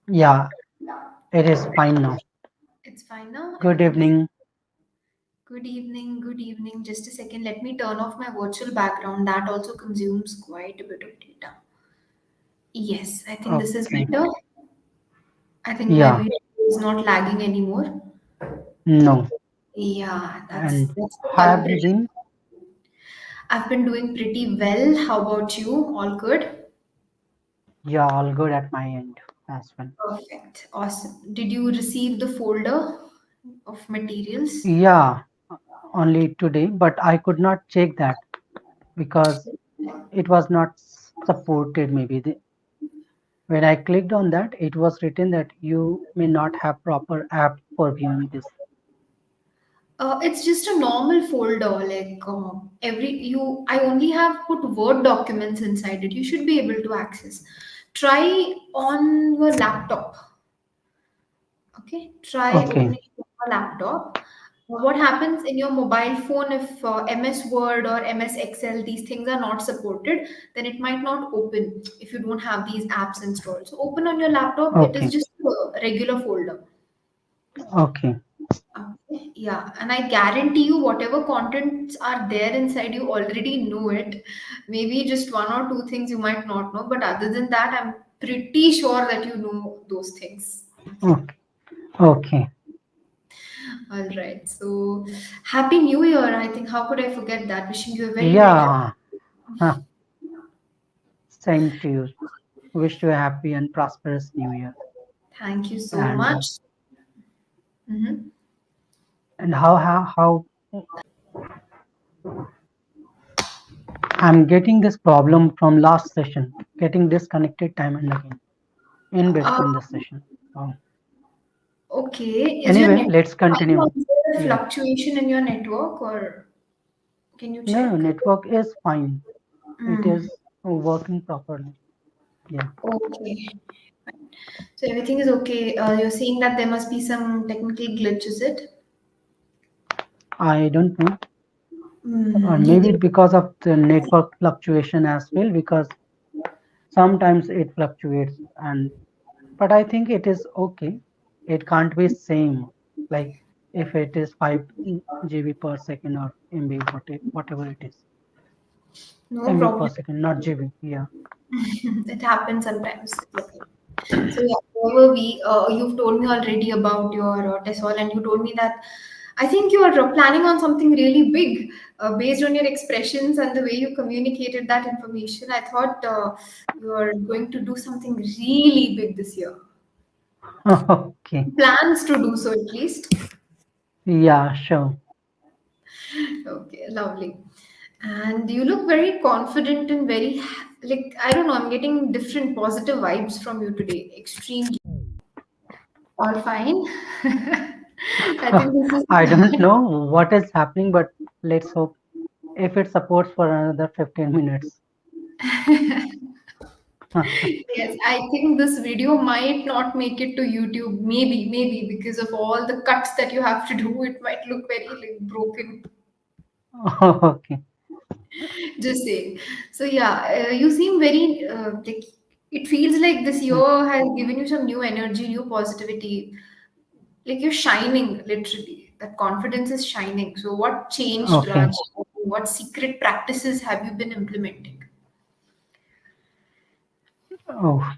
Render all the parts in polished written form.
Yeah, it is fine now. It's fine now. Good Everything is evening. good evening. Good evening. Just a second. Let me turn off my virtual background. That also consumes quite a bit of data. Yes, I think this is Okay. better. I think my Yeah, video is not lagging anymore. no. Yeah, that's And that's the how have you culprit. been? I've been doing pretty well. How about you? All good? Yeah, all good at my end as well. Perfect. Awesome. Did you receive the folder of materials? Yeah, only today, but I could not check that because it was not supported. Maybe when I clicked on that, it was written that you may not have proper app for viewing this. It's just a normal folder. I only have put Word documents inside it. You should be able to access. Try on your laptop. Okay, try Okay, opening your laptop. What happens in your mobile phone if MS Word or MS Excel, these things are not supported, then it might not open if you don't have these apps installed. So open on your laptop. It is okay, just a regular folder. okay, Okay, yeah, and I guarantee you, whatever contents are there inside, you already know it. Maybe just one or two things you might not know, but other than that, I'm pretty sure that you know those things. okay, okay. All right, so Happy New Year. I think, how could I forget that? Wishing you a very, very Yeah, huh, same to you. Wish you a happy and prosperous new year. thank you so And much. Mhm. how I'm getting this problem from last session, getting disconnected time and again in Uh, between the session. Oh. okay, is your Anyway, network let's fine or continue. is there a Yeah. fluctuation in your network, or can you No, no, check? network is fine. It Mm. is working properly. Yeah. Okay. So everything is okay. You're saying that there must be some technical glitch, is it? I don't know. Or Mm, you maybe think? because of the network fluctuation as well, because sometimes it fluctuates and but I think it is okay. It can't be same like if it is 5 GB per second or MB, whatever it is. No MB per problem. second, not GB. Yeah. It happens sometimes. It's okay. So yeah, wherever you've told me already about your TESOL, and you told me that I think you are planning on something really big based on your expressions and the way you communicated that information. I thought you are going to do something really big this year. Okay. Plans to do so at least. Yeah, sure. Okay, lovely. And you look very confident and very, like, I don't know, I'm getting different positive vibes from you today. Extremely. All fine. I think this is. I don't know what is happening, but let's hope if it supports for another 15 minutes. Yes, I think this video might not make it to YouTube. Maybe because of all the cuts that you have to do, it might look very like broken. Okay. Just saying. So yeah, you seem very like it feels like this year has given you some new energy, new positivity. Like you're shining, literally. That confidence is shining. So what changed, Okay. Raj? What secret practices have you been implementing? Oh,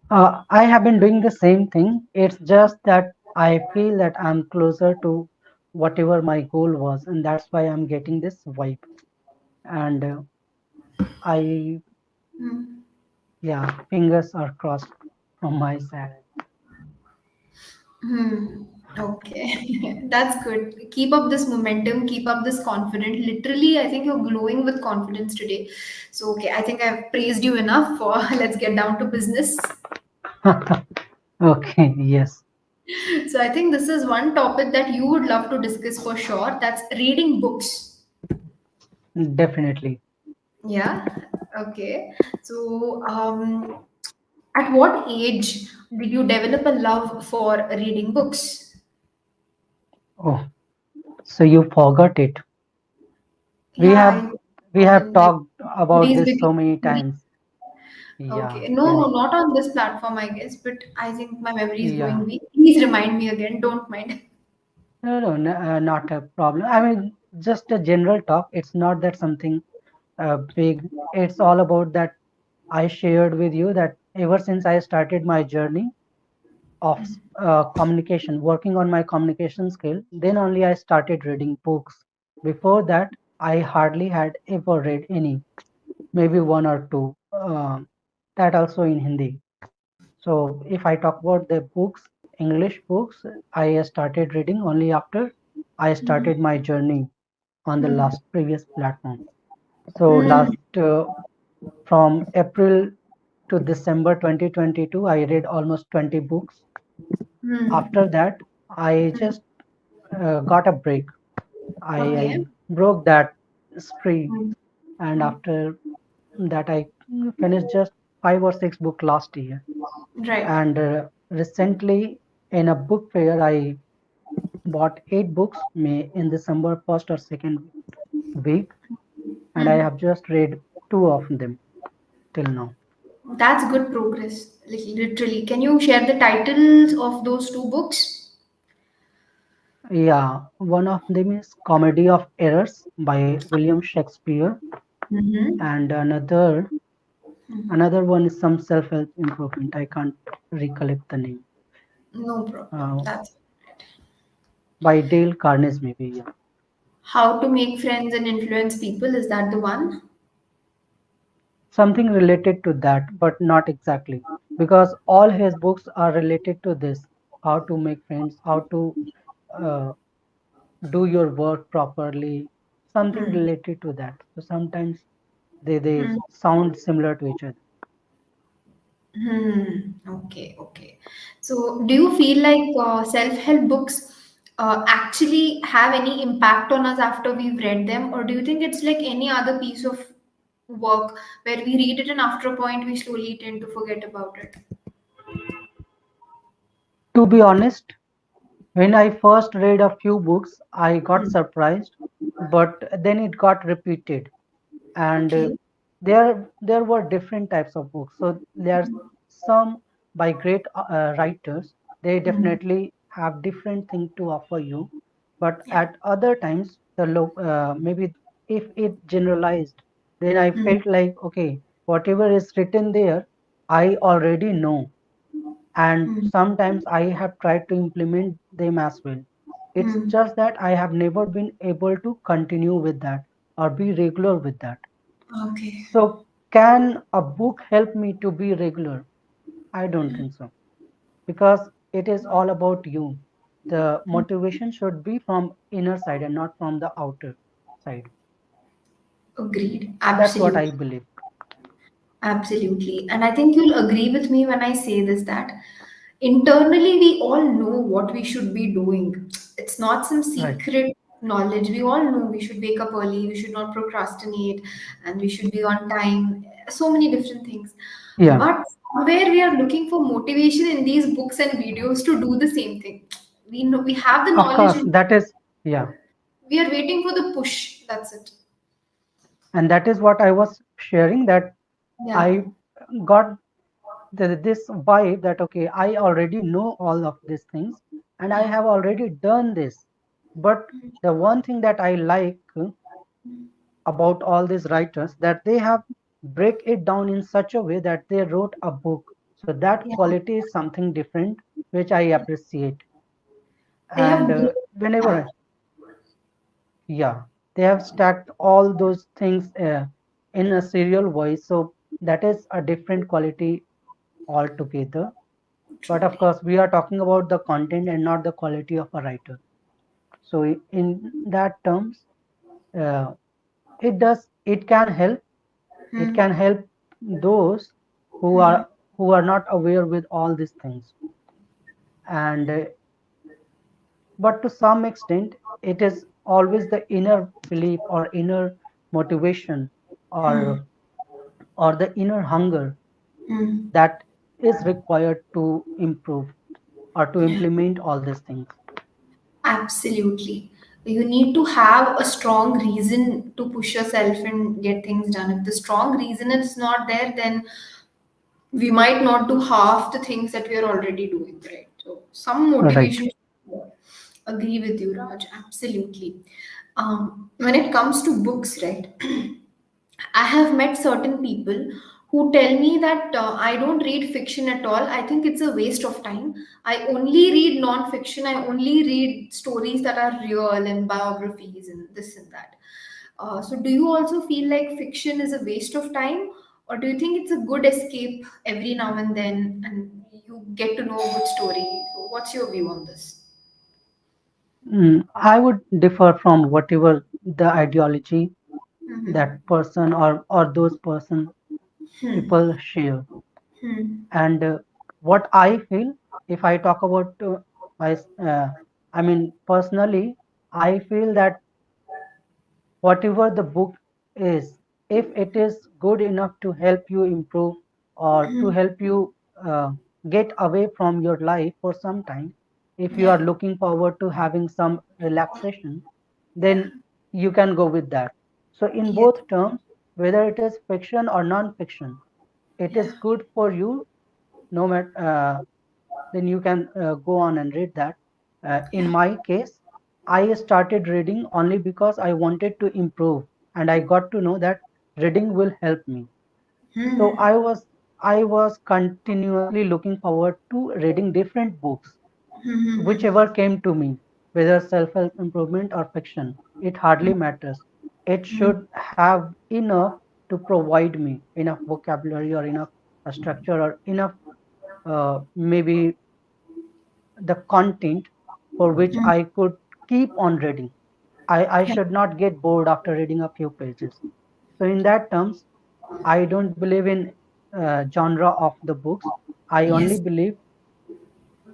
I have been doing the same thing. It's just that I feel that I'm closer to whatever my goal was, and that's why I'm getting this vibe. And I, Hmm. yeah, fingers are crossed from my side. Hmm. Okay, that's good. Keep up this momentum, keep up this confidence. Literally, I think you're glowing with confidence today. So, okay, I think I've praised you enough for let's get down to business. Okay, yes, So, I think this is one topic that you would love to discuss for sure. That's reading books. definitely. Yeah. Okay. So, at what age did you develop a love for reading books? Oh, so you forgot it. We Yeah, have I we have forgotten. Like talked about today's this big. so many times. Yeah, Okay. No, no, and not on this platform, I guess, but I think my memory is yeah. going weak. Please remind me again. Don't mind. No, no, no, not a problem. I mean, just a general talk. It's not that something big. It's all about that I shared with you that ever since I started my journey of communication, working on my communication skill, then only I started reading books. Before that, I hardly had ever read any, maybe one or two, that also in Hindi. So if I talk about the books, English books, I started reading only after I started my journey on the Hmm. last previous platform. So Hmm. last from April to December 2022, I read almost 20 books. Hmm. After that, I just got a break. I Okay. broke that spree, Hmm. and after that, I finished just 5 or 6 books last year. Right. And recently, in a book fair, I bought 8 books May in December first or second week, and I Hmm. have just read two of them till now. That's good progress. Like, literally. Can you share the titles of those two books? Yeah, one of them is Comedy of Errors by William Shakespeare, Mm-hmm. and another one is some self-help improvement. I can't recollect the name. No problem. Uh, That's by Dale Carnegie, maybe. Yeah, How to Make Friends and Influence People. Is that the one? something related to that, but not exactly, because all his books are related to this: how to make friends, how to uh, do your work properly, something Hmm. related to that. So sometimes they Hmm. sound similar to each other. Hmm. Okay. Okay. So, do you feel like self-help books actually have any impact on us after we've read them, or do you think it's like any other piece of work where we read it and after a point we slowly tend to forget about it? To be honest, when I first read a few books, I got Hmm. surprised, but then it got repeated. And Okay. there were different types of books. So there's some by great writers. They Hmm. definitely have different thing to offer you, but Yeah. at other times maybe if it generalized, then I Hmm. felt like, okay, whatever is written there, I already know, and Hmm. sometimes I have tried to implement them as well. It's Hmm. just that I have never been able to continue with that or be regular with that. Okay. So, can a book help me to be regular? I don't think so, because it is all about you. The motivation should be from inner side and not from the outer side. Agreed. That's what I Absolutely. believe. Absolutely. And I think you'll agree with me when I say this that internally we all know what we should be doing. It's not some Right. secret knowledge. We all know we should wake up early, we should not procrastinate, and we should be on time. So many different things. Yeah. But somewhere we are looking for motivation in these books and videos to do the same thing. We know we have the Of knowledge course, and that is, yeah. we are waiting for the push. That's it. And that is what I was sharing, that Yeah. I got this vibe that, okay, I already know all of these things and I Yeah. have already done this. But the one thing that I like about all these writers, that they have break it down in such a way that they wrote a book. So that Yeah. quality is something different, which I appreciate. They And have good. whenever, yeah, they have stacked all those things in a serial voice. So that is a different quality altogether. But of Truly. course, we are talking about the content and not the quality of a writer. So in that terms, uh, it can help. It Hmm. can help those who are who are not aware with all these things. And but to some extent, it is always the inner belief or inner motivation Hmm. or the inner hunger Hmm. that is required to improve or to Yeah. implement all these things. Absolutely. You need to have a strong reason to push yourself and get things done. If the strong reason is not there, then we might not do half the things that we are already doing, right? So some Right. motivation. Agree with you, Raj. Absolutely. When it comes to books, right? I have met certain people who tell me that I don't read fiction at all. I think it's a waste of time. I only read non-fiction. I only read stories that are real and biographies and this and that. So, do you also feel like fiction is a waste of time, or do you think it's a good escape every now and then, and you get to know a good story? So, what's your view on this? I would differ from whatever the ideology Mm-hmm. that person or those person Hmm. people share. Hmm. And what I feel, if I talk about my, I mean, personally, I feel that whatever the book is, if it is good enough to help you improve or to help you get away from your life for some time, if you are Yeah. looking forward to having some relaxation, Yeah. then you can go with that. So, in Yes. both terms, whether it is fiction or non fiction, it is Yeah. good for you no matter then you can go on and read that. In Yeah. my case, I started reading only because I wanted to improve, and I got to know that reading will help me. So Hmm. I was continuously looking forward to reading different books, Hmm. whichever came to me, whether self-help improvement or fiction. It hardly matters. It Hmm. should have enough to provide me enough vocabulary or enough structure or enough maybe the content for which Hmm. I could keep on reading. I Yeah. should not get bored after reading a few pages. So, in that terms, I don't believe in genre of the books. I only Yes. believe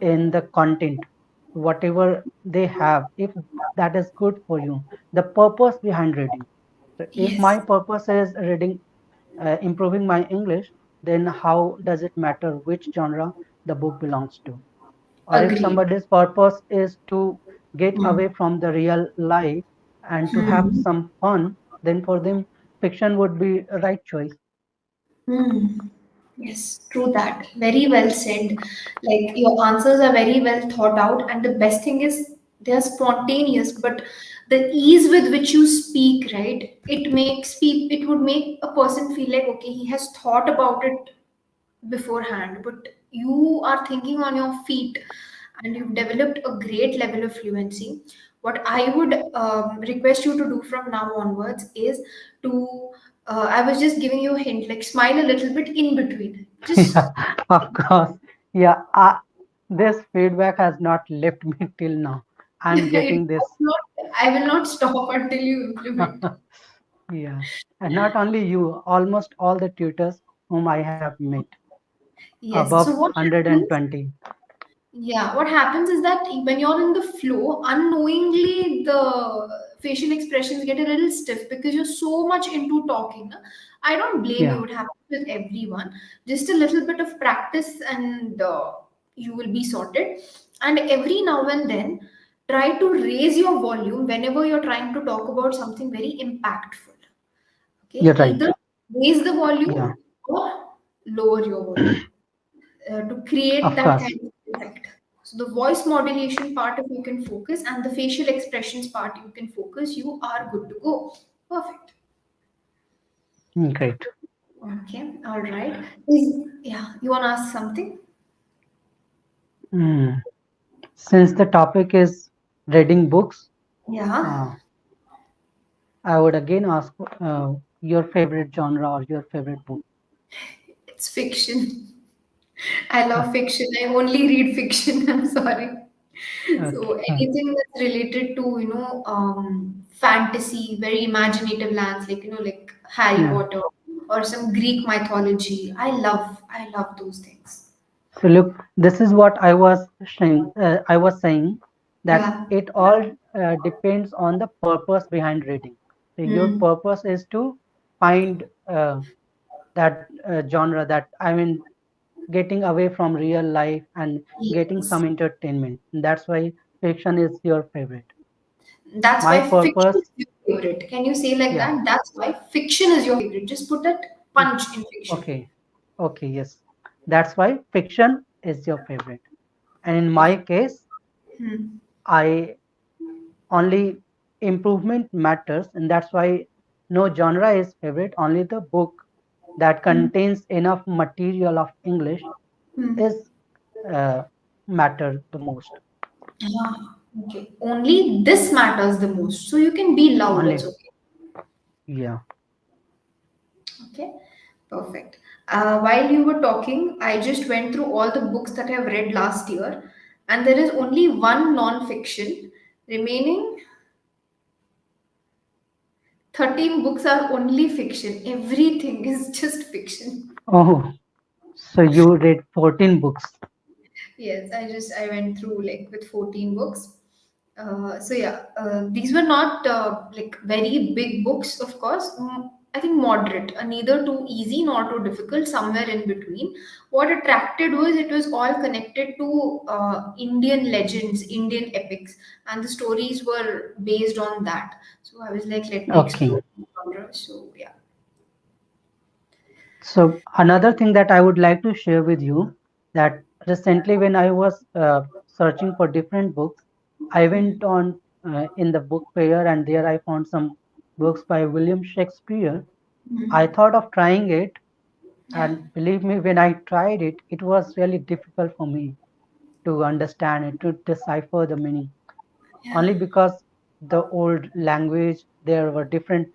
in the content, whatever they have, if that is good for you, the purpose behind reading. So, if my Yes. purpose is reading, improving my English, then how does it matter which genre the book belongs to? Or if Agreed. somebody's purpose is to get Hmm. away from the real life and to have Hmm. some fun, then for them fiction would be a right choice. Hmm. Yes, true that. Very well said. Like your answers are very well thought out, and the best thing is they are spontaneous, but the ease with which you speak, right? It would make a person feel like okay, he has thought about it beforehand, but you are thinking on your feet and you've developed a great level of fluency. What I would request you to do from now onwards is to, I was just giving you a hint, like smile a little bit in between. Just, Yeah, of course. Yeah, this feedback has not left me till now. I'm it getting was this. not, I will not stop until you implement. Yeah, and not only you, almost all the tutors whom I have met, Yes. above So what happens? 120. Yeah, what happens is that when you're in the flow, unknowingly the facial expressions get a little stiff because you're so much into talking. Na? I don't blame Yeah, you, it happens with everyone. Just a little bit of practice and you will be sorted. And every now and then, try to raise your volume whenever you're trying to talk about something very impactful. Okay, you're right. either raise the Yeah, volume or lower your volume to create of that course. kind of effect. So the voice modulation part, if you can focus, and the facial expressions part, you can focus, you are good to go. Perfect. Great. Okay, all right. Yeah, you want to ask something? Mm. Since the topic is reading books, Yeah, uh, I would again ask your favorite genre or your favorite book. it's fiction. I love fiction. I only read fiction. I'm sorry. So Okay. anything that's related to, fantasy, very imaginative lands, like, like Harry Yeah. Potter or some Greek mythology. I love those things. So look, this is what I was saying that Yeah. it all depends on the purpose behind reading. So your Hmm. purpose is to find that genre, that I mean getting away from real life and getting Yes. some entertainment. That's why fiction is your favorite. That's My why fiction purpose, is your favorite. Can you say like yeah. that? That's why fiction is your favorite. Just put that Mm, punch in fiction. okay. Okay, yes. That's why fiction is your favorite. And in my Perfect. case, Hmm. I only improvement matters, and that's why no genre is favorite. Only the book that Hmm. contains enough material of English Hmm. is uh, matter the most. Ah, okay. Only this matters the most. So you can be loud. It's Only, okay. yeah. Okay. Perfect. While you were talking, I just went through all the books that I've read last year, and there is only one non-fiction remaining. 13 books are only fiction. Everything is just fiction. Oh, so you read 14 books. Yes, I went through like with 14 books. So yeah, these were not like very big books, of course. I think moderate, neither too easy nor too difficult, somewhere in between. What attracted was it was all connected to Indian legends, Indian epics, and the stories were based on that. So I was like, let me Okay. explore the genre. So yeah. So another thing that I would like to share with you that recently when I was searching for different books, I went on in the book fair and there I found some books by William Shakespeare. I Mm. thought of trying it, Yeah. and believe me, when I tried it, it was really difficult for me to understand it, to decipher the meaning. Yeah. Only because the old language, there were different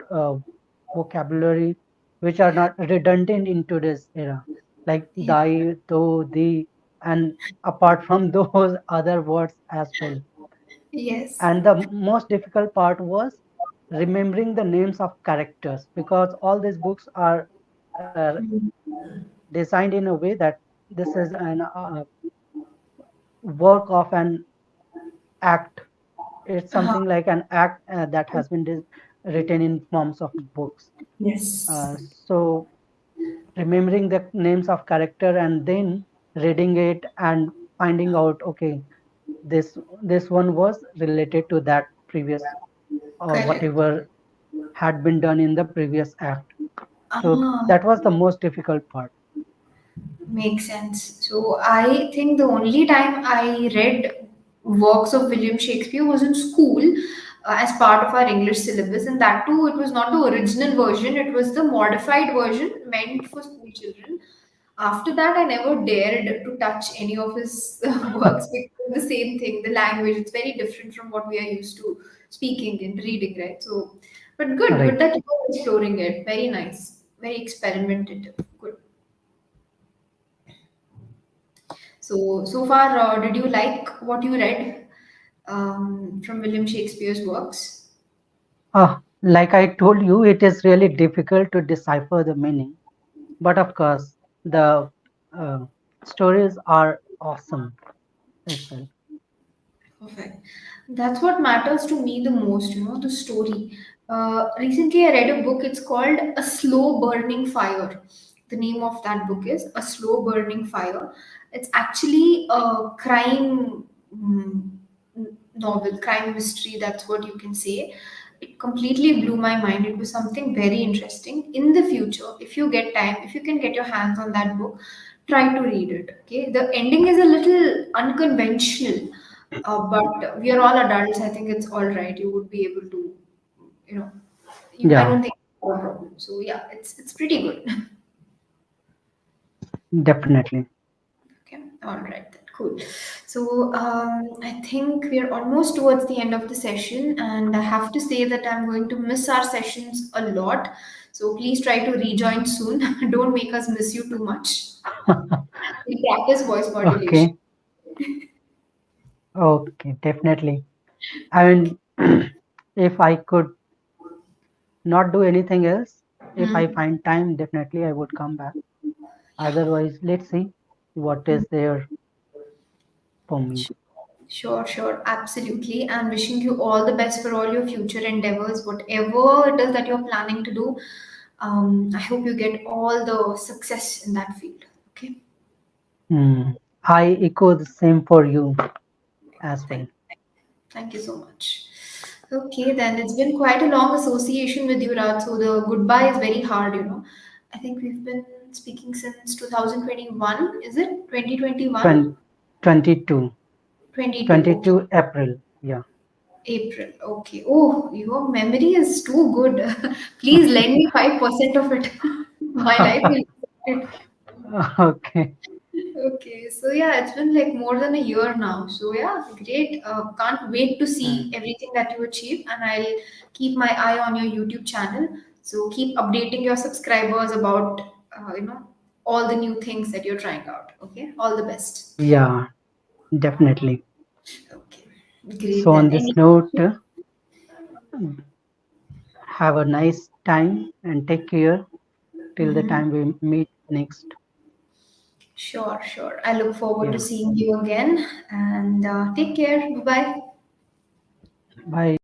vocabulary which are not redundant in today's era, like Yeah. thy, though, thee, and apart from those other words as well. Yes. And the most difficult part was remembering the names of characters because all these books are Mm. designed in a way that this is an work of an act. It's Uh-huh. something like an act that has been written in forms of books. Yes. So remembering the names of character and then reading it and finding out, okay, this this one was related to that previous or Correct. whatever had been done in the previous act. So Ah, that was the most difficult part. makes sense. So I think the only time I read works of William Shakespeare was in school as part of our English syllabus, and that too, it was not the original version, it was the modified version meant for school children. After that, I never dared to touch any of his works because the same thing, the language, it's very different from what we are used to speaking and reading, right? So, but good Right. that you are exploring it. Very nice, very experimentative. Good. So far, did you like what you read from William Shakespeare's works? Like I told you, it is really difficult to decipher the meaning. But of course, the uh, stories are awesome as well. Perfect. That's what matters to me the most, the story. Recently, I read a book. It's called A Slow Burning Fire. The name of that book is A Slow Burning Fire. It's actually a crime novel, crime mystery. That's what you can say. It completely blew my mind. It was something very interesting. In the future, if you get time, if you can get your hands on that book, try to read it. Okay, the ending is a little unconventional, but we are all adults. I think it's all right. You would be able to, you know, I Yeah, don't think it's a problem. So yeah, it's pretty good. definitely. Okay, all right, then, cool. So I think we are almost towards the end of the session, and I have to say that I'm going to miss our sessions a lot. So please try to rejoin soon. Don't make us miss you too much. We practice voice modulation. Okay, okay, definitely. I mean, if I could not do anything else, if I Hmm. find time, definitely I would come back. Otherwise, let's see what is there for me. Sure, sure, absolutely. And wishing you all the best for all your future endeavors, whatever it is that you're planning to do. I hope you get all the success in that field. Okay. Hmm. I echo the same for you as well. Thank, thank you so much. Okay, then it's been quite a long association with you, Raj. So the goodbye is very hard. I think we've been speaking since 2021. Is it 2021? 20, 22, 22. Okay. 22 April. Yeah. April. Okay. Oh, your memory is too good. Please lend me 5% of it. My life will be sorted. Okay. Okay, so yeah, it's been like more than a year now. So yeah, great. Can't wait to see Mm. everything that you achieve, and I'll keep my eye on your YouTube channel. So keep updating your subscribers about all the new things that you're trying out. Okay, all the best. Yeah, definitely. Okay, So great on then. this Any note, have a nice time and take care till the Mhm. time we meet next. Sure, sure. I look forward to Yeah. seeing you again, and take care. Bye bye. Bye.